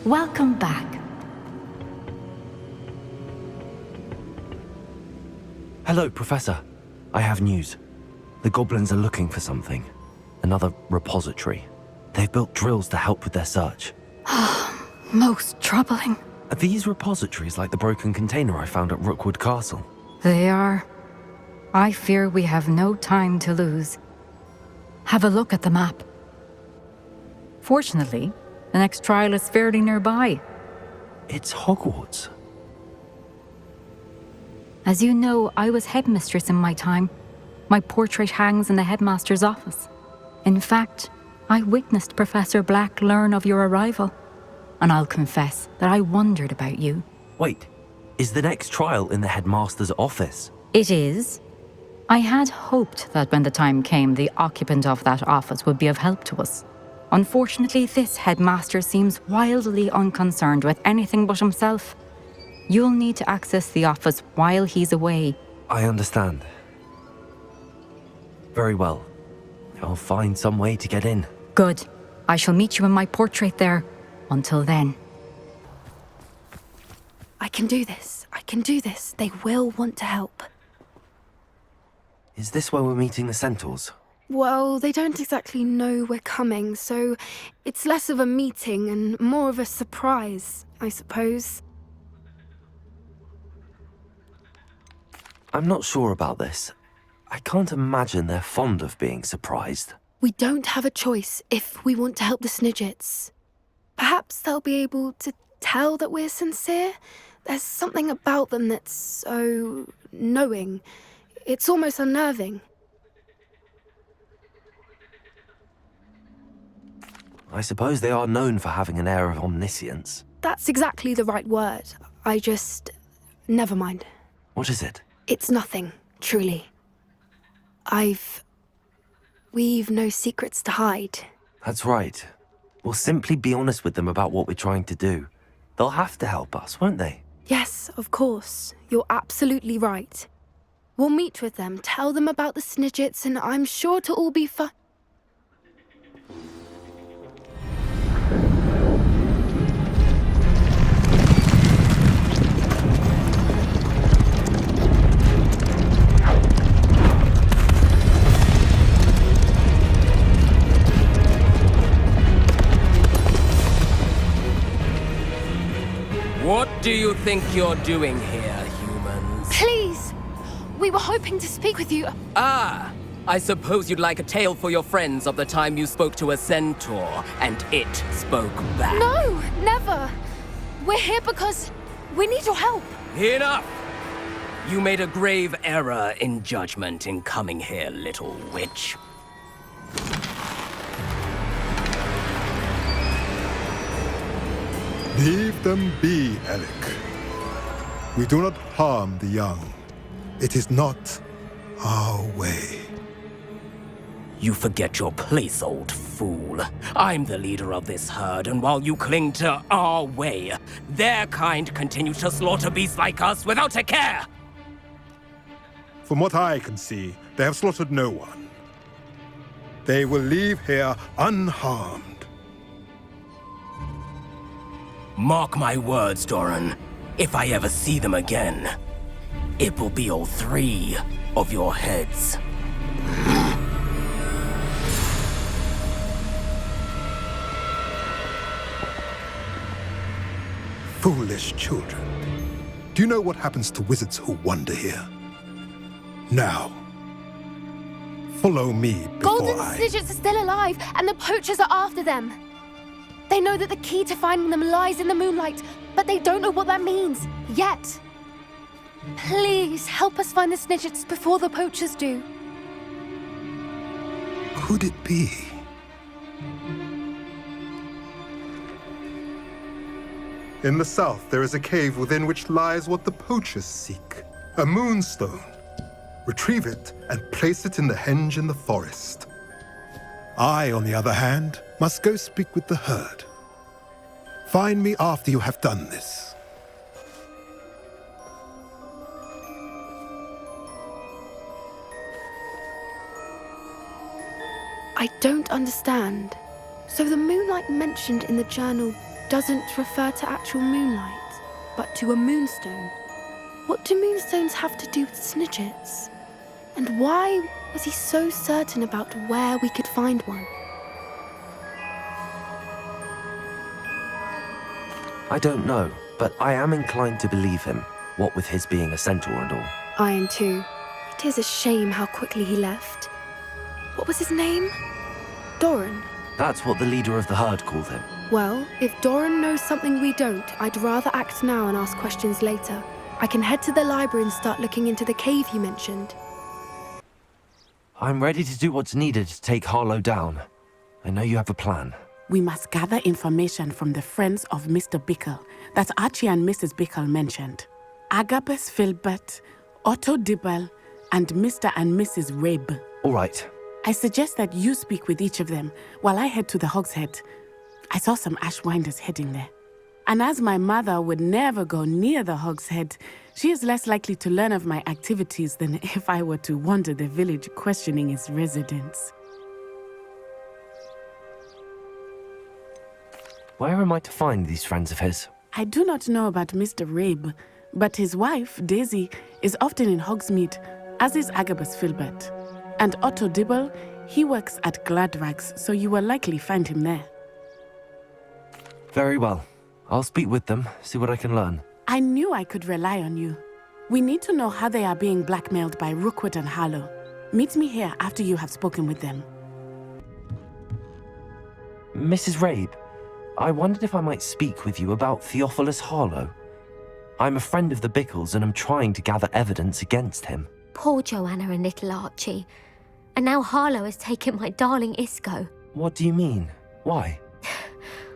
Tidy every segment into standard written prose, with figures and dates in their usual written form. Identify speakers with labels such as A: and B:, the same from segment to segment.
A: Welcome back.
B: Hello, Professor. I have news. The goblins are looking for something. Another repository. They've built drills to help with their search.
A: Most troubling.
B: Are these repositories like the broken container I found at Rookwood Castle?
A: They are. I fear we have no time to lose. Have a look at the map. Fortunately, the next trial is fairly nearby.
B: It's Hogwarts.
A: As you know, I was headmistress in my time. My portrait hangs in the headmaster's office. In fact, I witnessed Professor Black learn of your arrival. And I'll confess that I wondered about you.
B: Wait, is the next trial in the headmaster's office?
A: It is. I had hoped that when the time came, the occupant of that office would be of help to us. Unfortunately, this headmaster seems wildly unconcerned with anything but himself. You'll need to access the office while he's away.
B: I understand. Very well. I'll find some way to get in.
A: Good. I shall meet you in my portrait there. Until then.
C: I can do this. I can do this. They will want to help.
B: Is this where we're meeting the centaurs?
C: Well, they don't exactly know we're coming, so it's less of a meeting and more of a surprise, I suppose.
B: I'm not sure about this. I can't imagine they're fond of being surprised.
C: We don't have a choice if we want to help the Snidgets. Perhaps they'll be able to tell that we're sincere. There's something about them that's so knowing. It's almost unnerving.
B: I suppose they are known for having an air of omniscience.
C: That's exactly the right word. Never mind.
B: What is it?
C: It's nothing, truly. We've no secrets to hide.
B: That's right. We'll simply be honest with them about what we're trying to do. They'll have to help us, won't they?
C: Yes, of course. You're absolutely right. We'll meet with them, tell them about the Snidgets, and I'm sure it'll all be fine.
D: What do you think you're doing here, humans?
C: Please! We were hoping to speak with you.
D: Ah! I suppose you'd like a tale for your friends of the time you spoke to a centaur, and it spoke back.
C: No, never! We're here because we need your help.
D: Enough! You made a grave error in judgment in coming here, little witch.
E: Leave them be, Alec. We do not harm the young. It is not our way.
D: You forget your place, old fool. I'm the leader of this herd, and while you cling to our way, their kind continue to slaughter beasts like us without a care!
E: From what I can see, they have slaughtered no one. They will leave here unharmed.
D: Mark my words, Doran. If I ever see them again, it will be all 3 of your heads.
E: Foolish children. Do you know what happens to wizards who wander here? Now, follow me before
C: Golden Snidgets are still alive, and the poachers are after them. They know that the key to finding them lies in the moonlight, but they don't know what that means, yet. Please, help us find the Snidgets before the poachers do.
E: Could it be? In the south, there is a cave within which lies what the poachers seek. A moonstone. Retrieve it and place it in the henge in the forest. I, on the other hand, must go speak with the herd. Find me after you have done this.
C: I don't understand. So the moonlight mentioned in the journal doesn't refer to actual moonlight, but to a moonstone. What do moonstones have to do with snidgets? And why was he so certain about where we could find one?
B: I don't know, but I am inclined to believe him, what with his being a centaur and all.
C: I am too. It is a shame how quickly he left. What was his name? Doran.
B: That's what the leader of the herd called him.
C: Well, if Doran knows something we don't, I'd rather act now and ask questions later. I can head to the library and start looking into the cave you mentioned.
B: I'm ready to do what's needed to take Harlow down. I know you have a plan.
F: We must gather information from the friends of Mr. Bickle that Archie and Mrs. Bickle mentioned. Agabus Filbert, Otto Dibble, and Mr. and Mrs. Rabe.
B: All right.
F: I suggest that you speak with each of them while I head to the Hog's Head. I saw some Ashwinders heading there. And as my mother would never go near the Hog's Head, she is less likely to learn of my activities than if I were to wander the village questioning its residents.
B: Where am I to find these friends of his?
F: I do not know about Mr. Rabe, but his wife, Daisy, is often in Hogsmeade, as is Agabus Filbert. And Otto Dibble, he works at Gladrags, so you will likely find him there.
B: Very well. I'll speak with them, see what I can learn.
F: I knew I could rely on you. We need to know how they are being blackmailed by Rookwood and Harlow. Meet me here after you have spoken with them.
B: Mrs. Rabe, I wondered if I might speak with you about Theophilus Harlow. I'm a friend of the Bickles and I'm trying to gather evidence against him.
G: Poor Joanna and little Archie. And now Harlow has taken my darling Isco.
B: What do you mean? Why?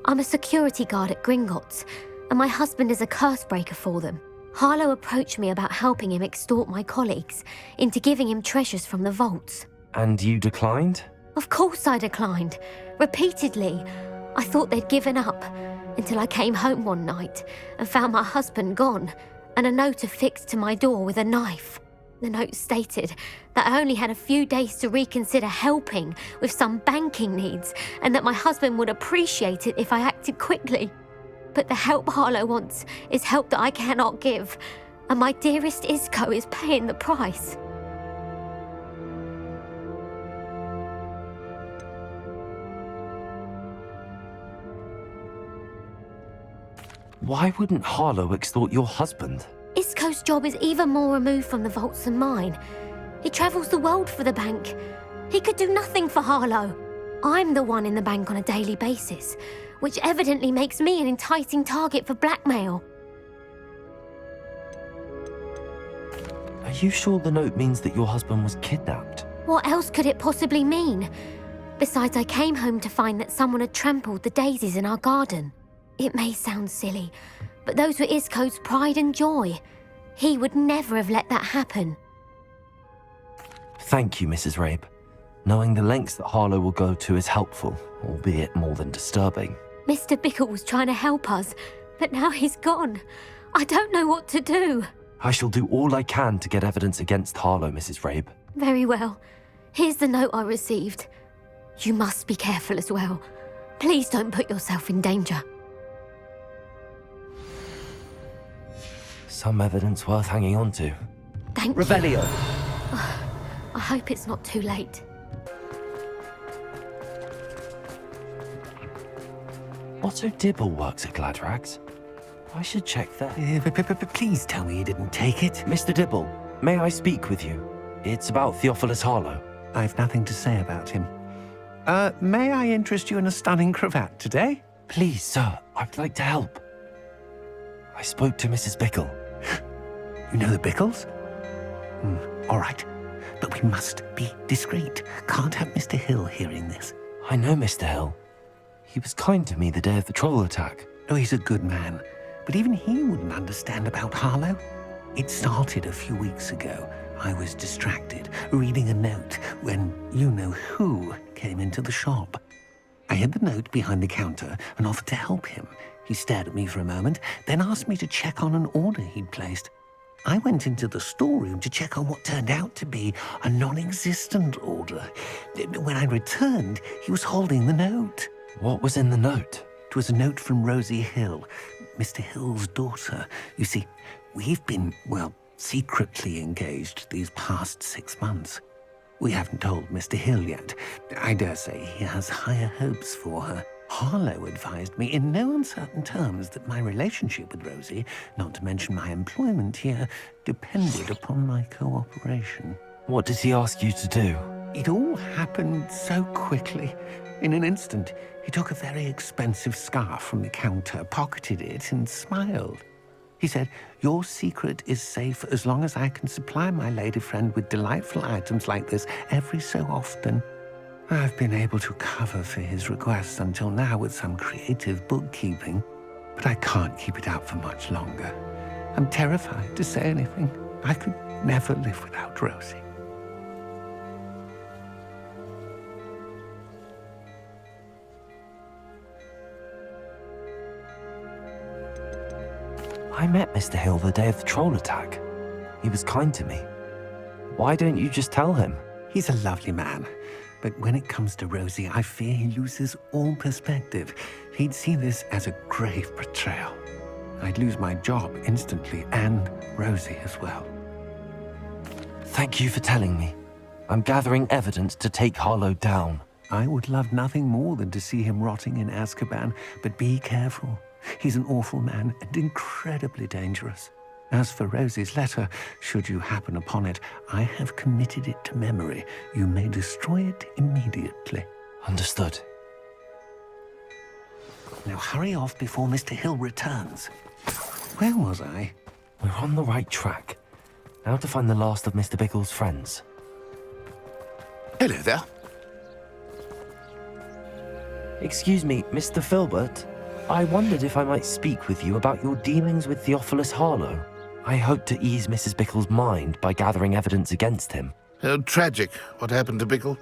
G: I'm a security guard at Gringotts, and my husband is a curse breaker for them. Harlow approached me about helping him extort my colleagues into giving him treasures from the vaults.
B: And you declined?
G: Of course I declined. Repeatedly. I thought they'd given up, until I came home one night and found my husband gone, and a note affixed to my door with a knife. The note stated that I only had a few days to reconsider helping with some banking needs, and that my husband would appreciate it if I acted quickly. But the help Harlow wants is help that I cannot give, and my dearest Isco is paying the price.
B: Why wouldn't Harlow extort your husband?
G: Isco's job is even more removed from the vaults than mine. He travels the world for the bank. He could do nothing for Harlow. I'm the one in the bank on a daily basis, which evidently makes me an enticing target for blackmail.
B: Are you sure the note means that your husband was kidnapped?
G: What else could it possibly mean? Besides, I came home to find that someone had trampled the daisies in our garden. It may sound silly, but those were Isco's pride and joy. He would never have let that happen.
B: Thank you, Mrs. Rabe. Knowing the lengths that Harlow will go to is helpful, albeit more than disturbing.
G: Mr. Bickle was trying to help us, but now he's gone. I don't know what to do.
B: I shall do all I can to get evidence against Harlow, Mrs. Rabe.
G: Very well. Here's the note I received. You must be careful as well. Please don't put yourself in danger.
B: Some evidence worth hanging on to.
G: Thank
D: Revelio.
G: you. I hope it's not too late.
B: Otto Dibble works at Gladrags. I should check there.
H: Please tell me you didn't take it.
B: Mr. Dibble, may I speak with you? It's about Theophilus Harlow.
H: I've nothing to say about him. May I interest you in a stunning cravat today?
B: Please, sir, I'd like to help. I spoke to Mrs. Bickle.
H: You know the Bickles? All right. But we must be discreet. Can't have Mr. Hill hearing this.
B: I know Mr. Hill. He was kind to me the day of the troll attack.
H: Oh, he's a good man. But even he wouldn't understand about Harlow. It started a few weeks ago. I was distracted, reading a note, when you-know-who came into the shop. I hid the note behind the counter and offered to help him. He stared at me for a moment, then asked me to check on an order he'd placed. I went into the storeroom to check on what turned out to be a non-existent order. When I returned, he was holding the note.
B: What was in the note?
H: It was a note from Rosie Hill, Mr. Hill's daughter. You see, we've been, well, secretly engaged these past 6 months. We haven't told Mr. Hill yet. I dare say he has higher hopes for her. Harlow advised me in no uncertain terms that my relationship with Rosie, not to mention my employment here, depended upon my cooperation.
B: What did he ask you to do?
H: It all happened so quickly. In an instant, he took a very expensive scarf from the counter, pocketed it, and smiled. He said, "Your secret is safe as long as I can supply my lady friend with delightful items like this every so often." I've been able to cover for his requests until now with some creative bookkeeping, but I can't keep it up for much longer. I'm terrified to say anything. I could never live without Rosie.
B: I met Mr. Hill the day of the troll attack. He was kind to me. Why don't you just tell him?
H: He's a lovely man, but when it comes to Rosie, I fear he loses all perspective. He'd see this as a grave betrayal. I'd lose my job instantly, and Rosie as well.
B: Thank you for telling me. I'm gathering evidence to take Harlow down.
H: I would love nothing more than to see him rotting in Azkaban, but be careful. He's an awful man and incredibly dangerous. As for Rosie's letter, should you happen upon it, I have committed it to memory. You may destroy it immediately.
B: Understood.
H: Now hurry off before Mr. Hill returns. Where was I?
B: We're on the right track. Now to find the last of Mr. Bickle's friends.
I: Hello there.
B: Excuse me, Mr. Filbert. I wondered if I might speak with you about your dealings with Theophilus Harlow. I hope to ease Mrs. Bickle's mind by gathering evidence against him.
I: Tragic, what happened to Bickle.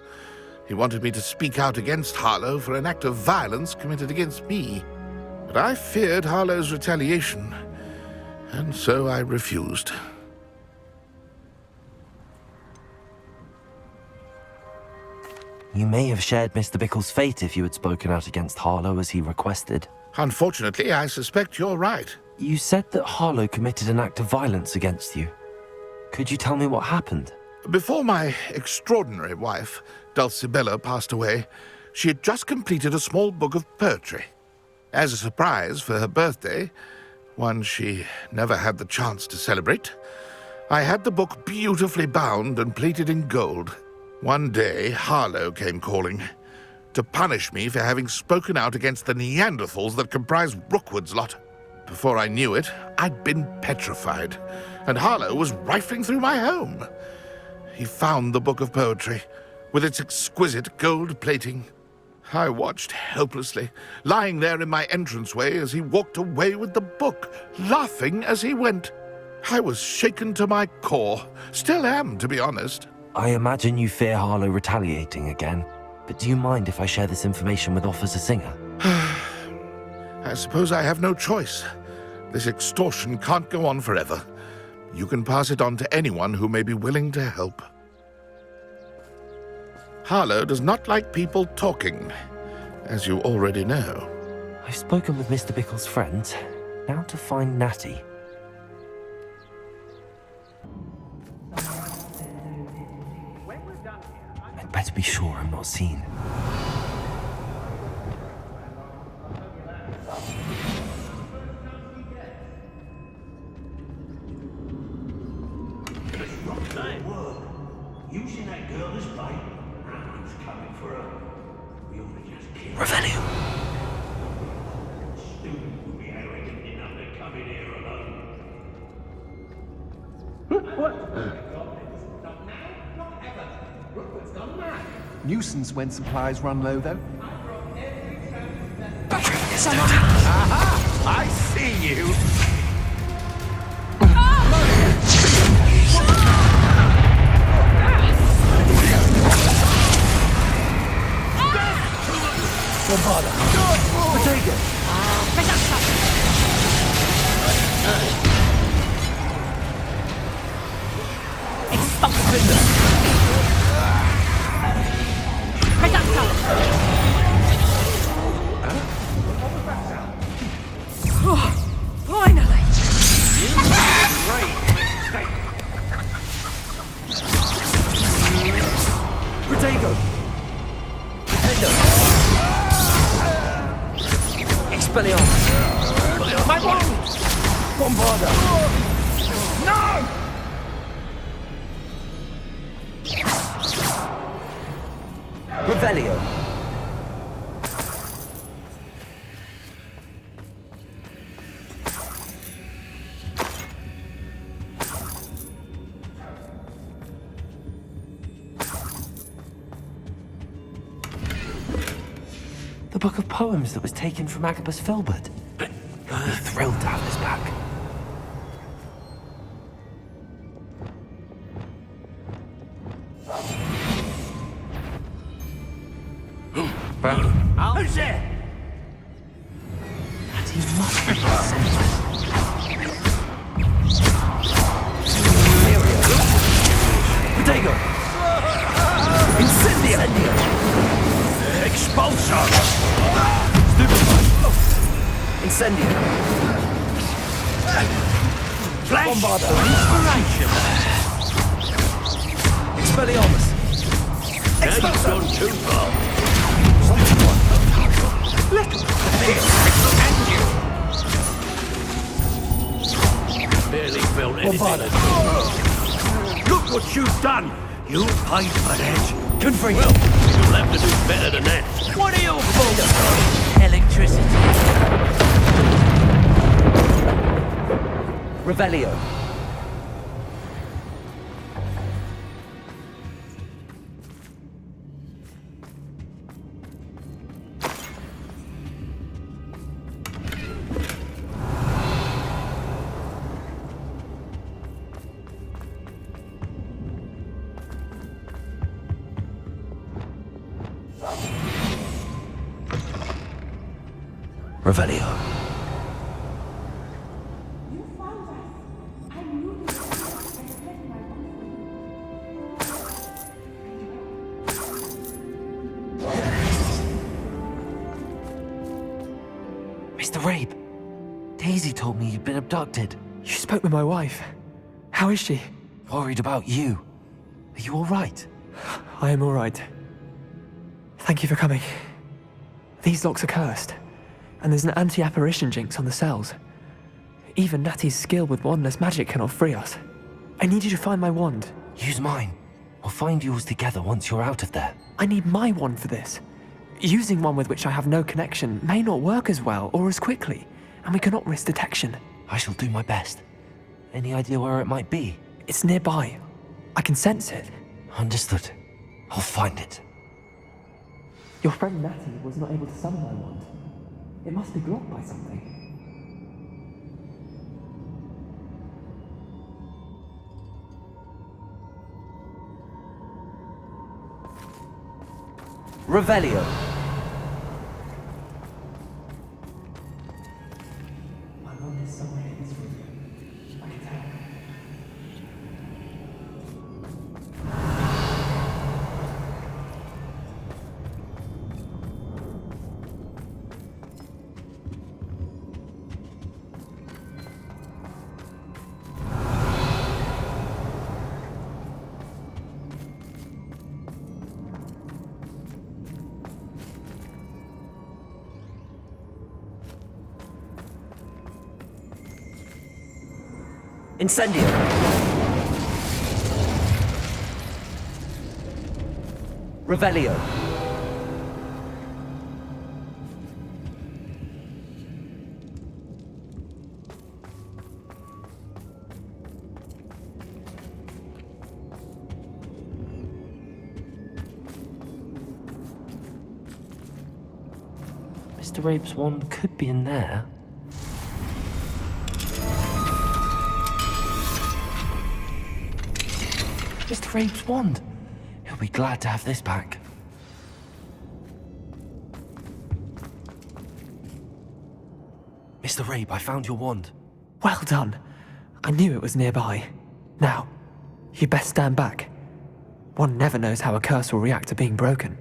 I: He wanted me to speak out against Harlow for an act of violence committed against me. But I feared Harlow's retaliation, and so I refused.
B: You may have shared Mr. Bickle's fate if you had spoken out against Harlow as he requested.
I: Unfortunately, I suspect you're right.
B: You said that Harlow committed an act of violence against you. Could you tell me what happened?
I: Before my extraordinary wife, Dulcibella, passed away, she had just completed a small book of poetry. As a surprise for her birthday, one she never had the chance to celebrate, I had the book beautifully bound and plated in gold. One day, Harlow came calling to punish me for having spoken out against the Neanderthals that comprise Rookwood's lot. Before I knew it, I'd been petrified, and Harlow was rifling through my home. He found the book of poetry, with its exquisite gold plating. I watched helplessly, lying there in my entranceway as he walked away with the book, laughing as he went. I was shaken to my core, still am, to be honest.
B: I imagine you fear Harlow retaliating again, but do you mind if I share this information with Officer Singer?
I: I suppose I have no choice. This extortion can't go on forever. You can pass it on to anyone who may be willing to help. Harlow does not like people talking, as you already know.
B: I've spoken with Mr. Bickle's friends. Now to find Natty. I'd better be sure I'm not seen.
J: Using that girl as bait. It's coming for her. We ought to just kill her.
B: Revelio.
J: Student will be arrogant enough to come in here alone. Not now, not ever. Rookwood's gone mad.
K: Nuisance when supplies run low, though.
J: Aha! I see you!
B: Don't bother. Take it.
G: Finally!
B: Protego! Defender! Expelliarmus! My wand! Bombarda! No! Revelio! The book of poems that was taken from Agabus Filbert. I'd be thrilled to have this back.
J: Who's there?
B: That he must be sent. Protego! Incendio!
J: Expulsor!
B: Stupefy! Incendio!
J: Flash!
B: Bombarda!
J: Inspiration!
B: Expelliarmus!
J: Now you've gone too far. Barely felt anything.
B: Bombarda!
J: Look what you've done! You paid for that.
B: Confringo!
J: Well, you'll have to do better than that. What are you for?
B: Electricity. Revelio. Revelio. Mr. Rabe, Daisy told me you'd been abducted.
L: You spoke with my wife. How is she?
B: Worried about you. Are you all right?
L: I am all right. Thank you for coming. These locks are cursed, and there's an anti-apparition jinx on the cells. Even Natty's skill with wandless magic cannot free us. I need you to find my wand.
B: Use mine. We'll find yours together once you're out of there.
L: I need my wand for this. Using one with which I have no connection may not work as well or as quickly, and we cannot risk detection.
B: I shall do my best. Any idea where it might be?
L: It's nearby. I can sense it.
B: Understood. I'll find it.
L: Your friend Natty was not able to summon my wand. It must be blocked by something.
B: Revelio.
L: My wand is somewhere in this room. I can tell.
B: Incendio. Revelio. Mr. Rabe's wand could be in there. Mr. Rabe's wand. He'll be glad to have this back. Mr. Rabe, I found your wand.
L: Well done. I knew it was nearby. Now, you best stand back. One never knows how a curse will react to being broken.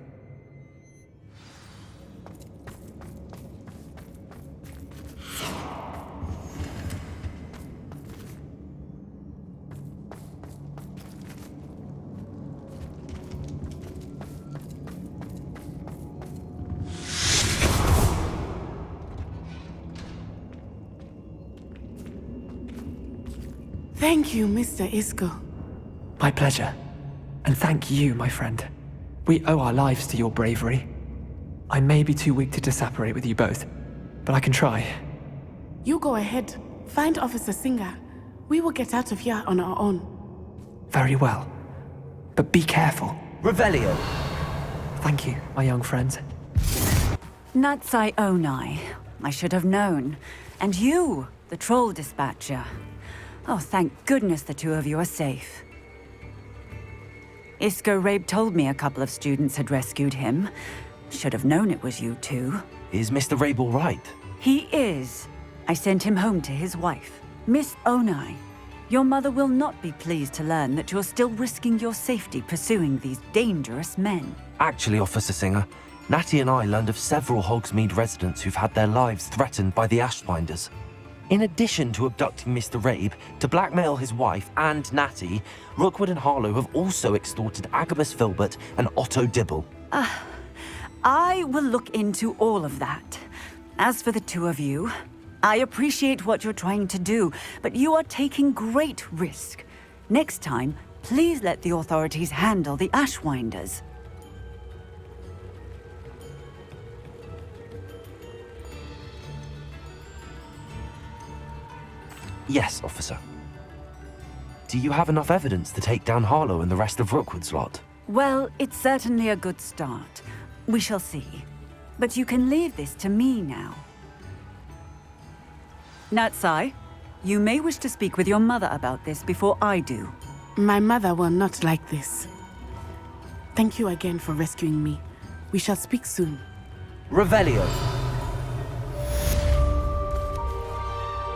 F: Thank you, Mr. Isco.
L: My pleasure. And thank you, my friend. We owe our lives to your bravery. I may be too weak to disapparate with you both, but I can try.
F: You go ahead. Find Officer Singer. We will get out of here on our own.
L: Very well. But be careful.
B: Revelio!
L: Thank you, my young friends.
M: Natsai Onai. I should have known. And you, the troll dispatcher. Oh, thank goodness the two of you are safe. Isco Rabe told me a couple of students had rescued him. Should have known it was you two.
B: Is Mr. Rabe all right?
M: He is. I sent him home to his wife. Miss Onai, your mother will not be pleased to learn that you're still risking your safety pursuing these dangerous men.
B: Actually, Officer Singer, Natty and I learned of several Hogsmeade residents who've had their lives threatened by the Ashbinders. In addition to abducting Mr. Rabe to blackmail his wife and Natty, Rookwood and Harlow have also extorted Agabus Filbert and Otto Dibble.
M: I will look into all of that. As for the two of you, I appreciate what you're trying to do, but you are taking great risk. Next time, please let the authorities handle the Ashwinders.
B: Yes, officer. Do you have enough evidence to take down Harlow and the rest of Rookwood's lot?
M: Well, it's certainly a good start. We shall see. But you can leave this to me now. Natsai, you may wish to speak with your mother about this before I do.
F: My mother will not like this. Thank you again for rescuing me. We shall speak soon.
B: Revelio!